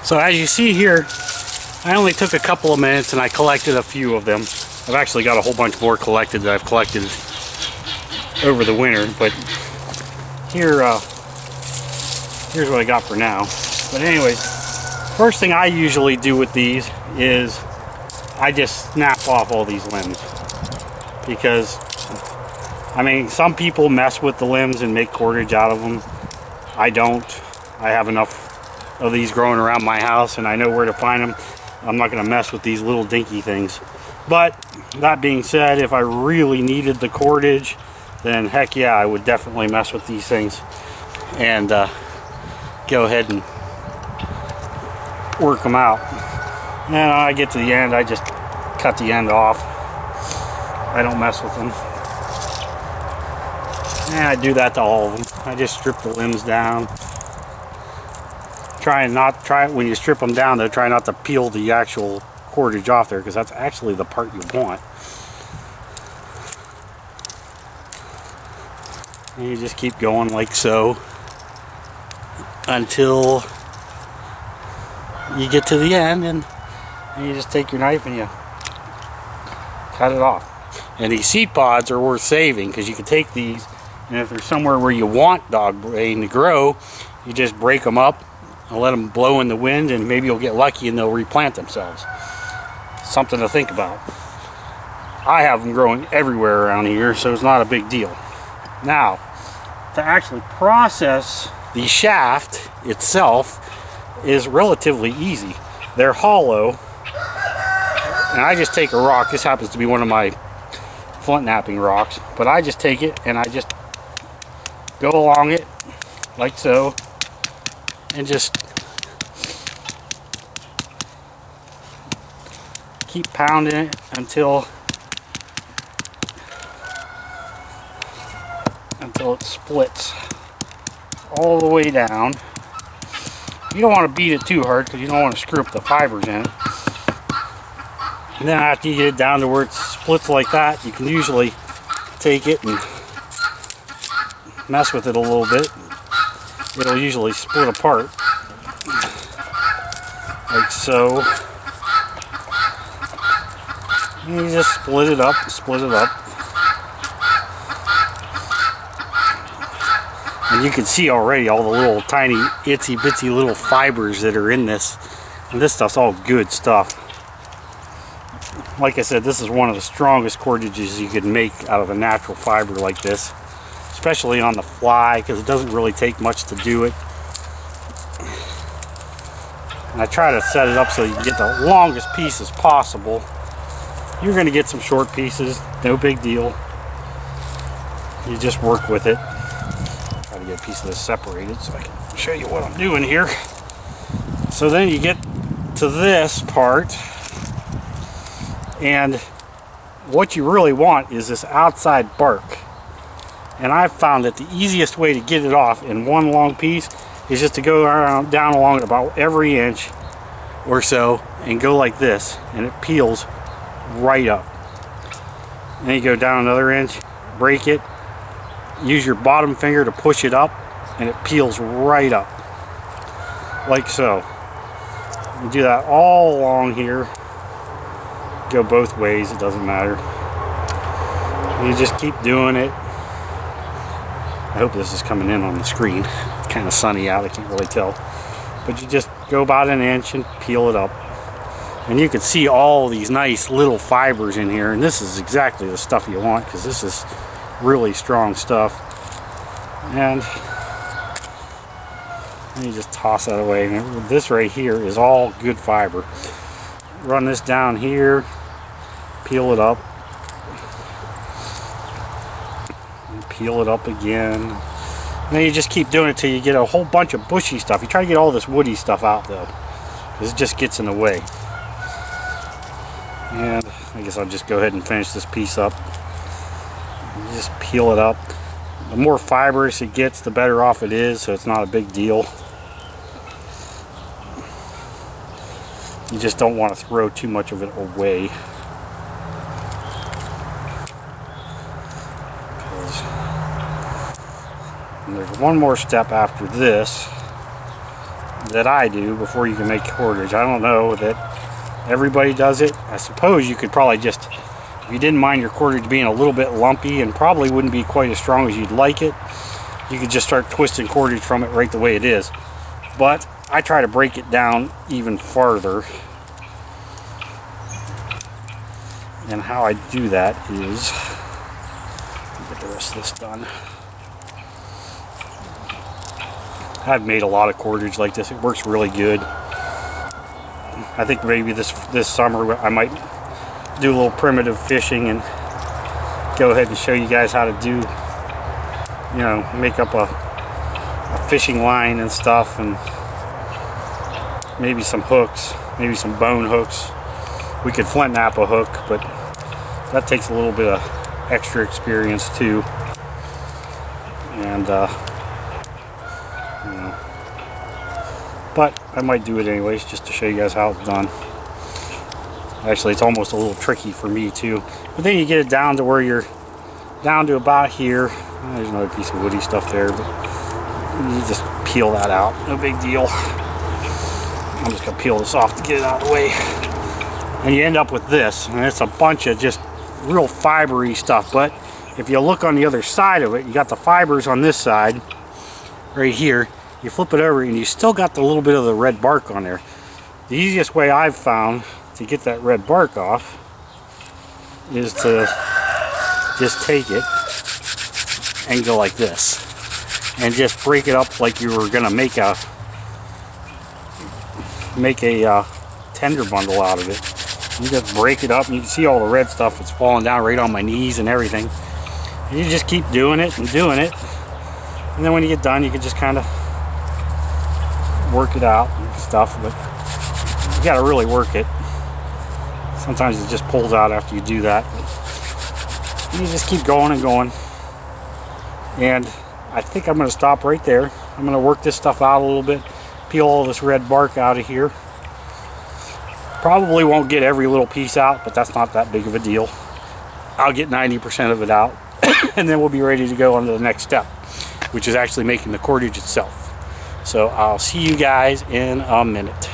So as you see here, I only took a couple of minutes and I collected a few of them. I've actually got a whole bunch more collected that I've collected over the winter, but here, here's what I got for now. But anyways, first thing I usually do with these is I just snap off all these limbs, because I mean, some people mess with the limbs and make cordage out of them. I don't. I have enough of these growing around my house and I know where to find them. I'm not going to mess with these little dinky things. But that being said, if I really needed the cordage, then heck yeah, I would definitely mess with these things and go ahead and work them out. And when I get to the end, I just cut the end off. I don't mess with them. And I do that to all of them. I just strip the limbs down. Try it when you strip them down though, try not to peel the actual cordage off there, because that's actually the part you want. And you just keep going like so until you get to the end, and you just take your knife and you cut it off. And these seed pods are worth saving, because you can take these, and if there's somewhere where you want dogbane to grow, you just break them up and let them blow in the wind, and maybe you'll get lucky and they'll replant themselves. Something to think about. I have them growing everywhere around here, so it's not a big deal. Now, to actually process the shaft itself is relatively easy. They're hollow, and I just take a rock. This happens to be one of my flint knapping rocks, but I just take it and I just go along it like so, and just keep pounding it until it splits all the way down. You don't want to beat it too hard because you don't want to screw up the fibers in it. And then after you get it down to where it splits like that, you can usually take it and mess with it a little bit. It'll usually split apart like so. And you just split it up and split it up. And you can see already all the little tiny itsy bitsy little fibers that are in this. And this stuff's all good stuff. Like I said, this is one of the strongest cordages you could make out of a natural fiber like this. Especially on the fly, because it doesn't really take much to do it. And I try to set it up so you can get the longest pieces possible. You're going to get some short pieces, no big deal. You just work with it. Try to get a piece of this separated so I can show you what I'm doing here. So then you get to this part, and what you really want is this outside bark. And I've found that the easiest way to get it off in one long piece is just to go around, down along it about every inch or so, and go like this, and it peels right up. And then you go down another inch, break it, use your bottom finger to push it up, and it peels right up, like so. You do that all along here. Go both ways, it doesn't matter. You just keep doing it. I hope this is coming in on the screen. It's kind of sunny out, I can't really tell. But you just go about an inch and peel it up. And you can see all these nice little fibers in here. And this is exactly the stuff you want, because this is really strong stuff. And you just toss that away. And this right here is all good fiber. Run this down here, peel it up. Peel it up again. And then you just keep doing it till you get a whole bunch of bushy stuff. You try to get all this woody stuff out though, because it just gets in the way. And I guess I'll just go ahead and finish this piece up. You just peel it up. The more fibrous it gets, the better off it is, so it's not a big deal. You just don't want to throw too much of it away. And there's one more step after this, that I do before you can make cordage. I don't know that everybody does it. I suppose you could probably just, if you didn't mind your cordage being a little bit lumpy and probably wouldn't be quite as strong as you'd like it, you could just start twisting cordage from it right the way it is. But I try to break it down even farther. And how I do that is, get the rest of this done. I've made a lot of cordage like this. It works really good. I think maybe this summer I might do a little primitive fishing and go ahead and show you guys how to do, you know, make up a fishing line and stuff, and maybe some hooks, maybe some bone hooks. We could flint knap a hook, but that takes a little bit of extra experience too. And you know, but I might do it anyways just to show you guys how it's done. Actually, it's almost a little tricky for me too. But then you get it down to where you're down to about here. There's another piece of woody stuff there, but you just peel that out. No big deal. I'm just gonna peel this off to get it out of the way. And you end up with this, and it's a bunch of just real fibery stuff. But if you look on the other side of it, you got the fibers on this side right here. You flip it over and you still got the little bit of the red bark on there. The easiest way I've found to get that red bark off is to just take it and go like this and just break it up like you were gonna make a tender bundle out of it. You just break it up and you can see all the red stuff that's falling down right on my knees and everything. And you just keep doing it and doing it, and then when you get done you can just kind of work it out and stuff, but you got to really work it. Sometimes it just pulls out after you do that, but you just keep going and going. And I think I'm going to stop right there. I'm going to work this stuff out a little bit, peel all this red bark out of here. Probably won't get every little piece out, but that's not that big of a deal. I'll get 90% of it out and then we'll be ready to go on to the next step, which is actually making the cordage itself. So I'll see you guys in a minute.